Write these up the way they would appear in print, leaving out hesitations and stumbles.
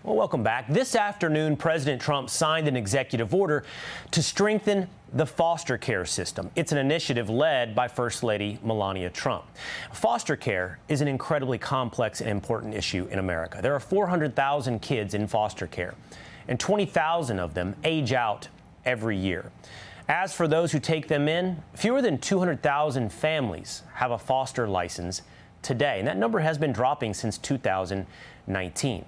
Well, welcome back. This afternoon, President Trump signed an executive order to strengthen the foster care system. It's an initiative led by First Lady Melania Trump. Foster care is an incredibly complex and important issue in America. There are 400,000 kids in foster care, and 20,000 of them age out every year. As for those who take them in, fewer than 200,000 families have a foster license today, and that number has been dropping since 2019.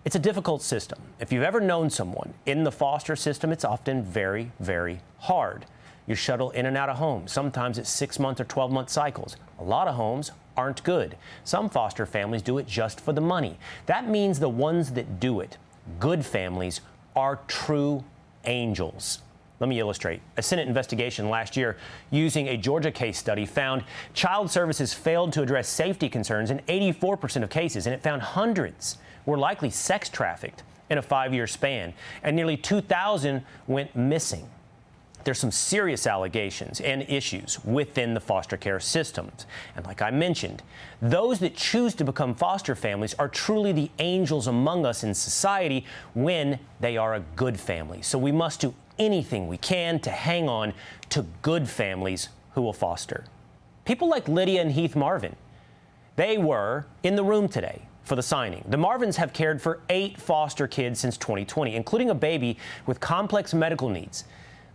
It's a difficult system. If you've ever known someone in the foster system, it's often very, very hard. You shuttle in and out of homes. Sometimes it's 6-month or 12-month cycles. A lot of homes aren't good. Some foster families do it just for the money. That means the ones that do it, good families, are true angels. Let me illustrate. A Senate investigation last year using a Georgia case study found child services failed to address safety concerns in 84% of cases, and it found hundreds were likely sex trafficked in a 5-year span, and nearly 2,000 went missing. There's some serious allegations and issues within the foster care systems. And like I mentioned, those that choose to become foster families are truly the angels among us in society when they are a good family. So we must do anything we can to hang on to good families who will foster. People like Lydia and Heath Marvin, they were in the room today for the signing. The Marvins have cared for 8 foster kids since 2020, including a baby with complex medical needs.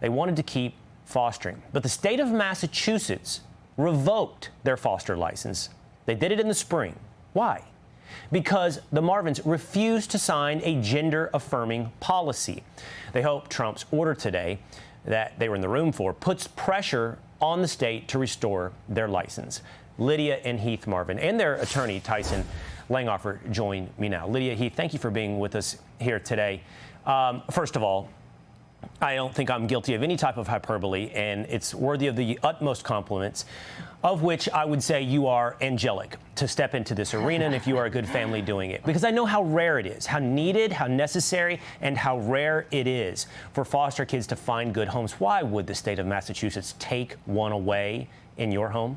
They wanted to keep fostering, but the state of Massachusetts revoked their foster license. They did it in the spring. Why? Because the Marvins refused to sign a gender-affirming policy. They hope Trump's order today that they were in the room for puts pressure on the state to restore their license. Lydia and Heath Marvin and their attorney, Tyson Langoffer, join me now. Lydia, Heath, thank you for being with us here today. First of all, I don't think I'm guilty of any type of hyperbole, and it's worthy of the utmost compliments, of which I would say you are angelic to step into this arena, and if you are a good family doing it. Because I know how rare it is, how needed, how necessary, and how rare it is for foster kids to find good homes. Why would the state of Massachusetts take one away in your home?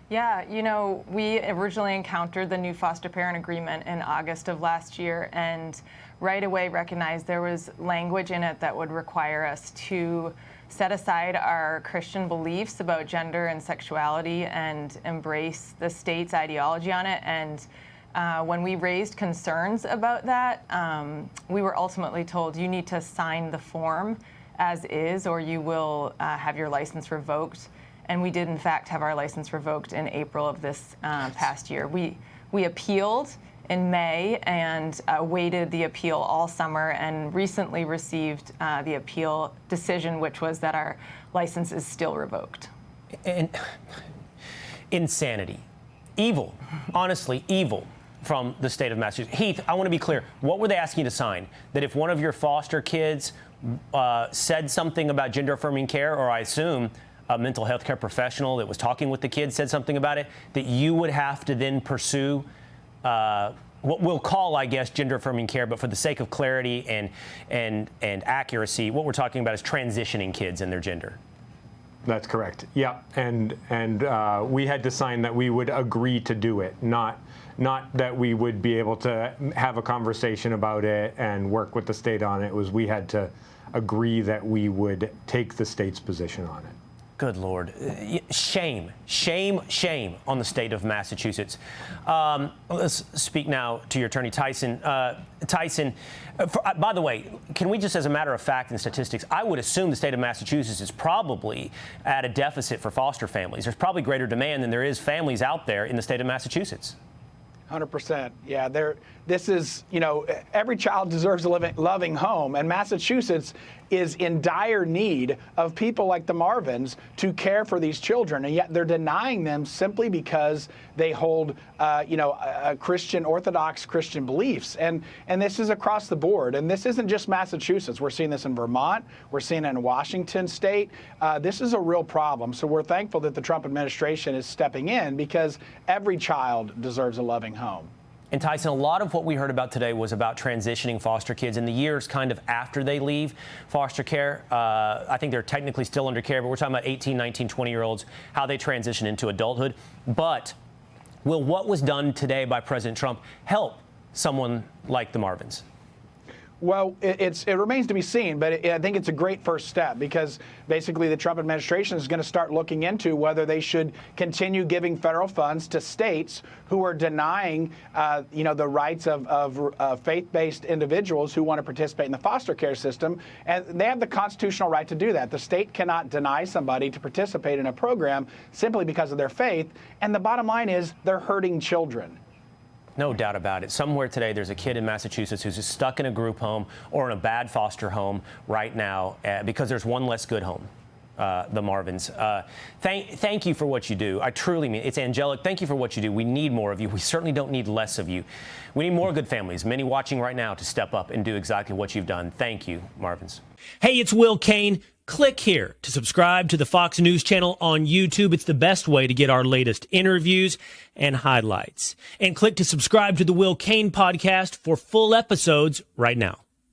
Yeah, you know, we originally encountered the new foster parent agreement in August of last year, and right away recognized there was language in it that would require us to set aside our Christian beliefs about gender and sexuality and embrace the state's ideology on it. And when we raised concerns about that, we were ultimately told you need to sign the form as is, or you will have your license revoked. And we did, in fact, have our license revoked in April of this past year. We appealed in May and awaited the appeal all summer, and recently received the appeal decision, which was that our license is still revoked. And insanity, evil, honestly, evil from the state of Massachusetts. Heath, I want to be clear. What were they asking you to sign? That if one of your foster kids said something about gender-affirming care, or I assume a mental health care professional that was talking with the kids said something about it, that you would have to then pursue what we'll call, I guess, gender-affirming care, but for the sake of clarity and accuracy, what we're talking about is transitioning kids and their gender. That's correct. Yeah, and we had to sign that we would agree to do it, not that we would be able to have a conversation about it and work with the state on it. It was we had to agree that we would take the state's position on it. Good Lord. Shame, shame, shame on the state of Massachusetts. Let's speak now to your attorney, Tyson. Tyson, by the way, can we just, as a matter of fact and statistics, I would assume the state of Massachusetts is probably at a deficit for foster families. There's probably greater demand than there is families out there in the state of Massachusetts. 100%. Yeah, this is, you know, every child deserves a loving home, and Massachusetts is in dire need of people like the Marvins to care for these children, and yet they're denying them simply because they hold, Christian, Orthodox Christian beliefs. And this is across the board, and this isn't just Massachusetts. We're seeing this in Vermont. We're seeing it in Washington State. This is a real problem. So we're thankful that the Trump administration is stepping in, because every child deserves a loving home. And Tyson, a lot of what we heard about today was about transitioning foster kids in the years kind of after they leave foster care. I think they're technically still under care, but we're talking about 18, 19, 20-year-olds, how they transition into adulthood. But will what was done today by President Trump help someone like the Marvins? Well, it remains to be seen, but I think it's a great first step because basically the Trump administration is going to start looking into whether they should continue giving federal funds to states who are denying, the rights of faith-based individuals who want to participate in the foster care system. And they have the constitutional right to do that. The state cannot deny somebody to participate in a program simply because of their faith. And the bottom line is they're hurting children. No doubt about it. Somewhere today, there's a kid in Massachusetts who's just stuck in a group home or in a bad foster home right now because there's one less good home, the Marvins. Thank you for what you do. I truly mean it's angelic. Thank you for what you do. We need more of you. We certainly don't need less of you. We need more good families, many watching right now, to step up and do exactly what you've done. Thank you, Marvins. Hey, it's Will Cain. Click here to subscribe to the Fox News channel on YouTube. It's the best way to get our latest interviews and highlights. And click to subscribe to the Will Cain podcast for full episodes right now.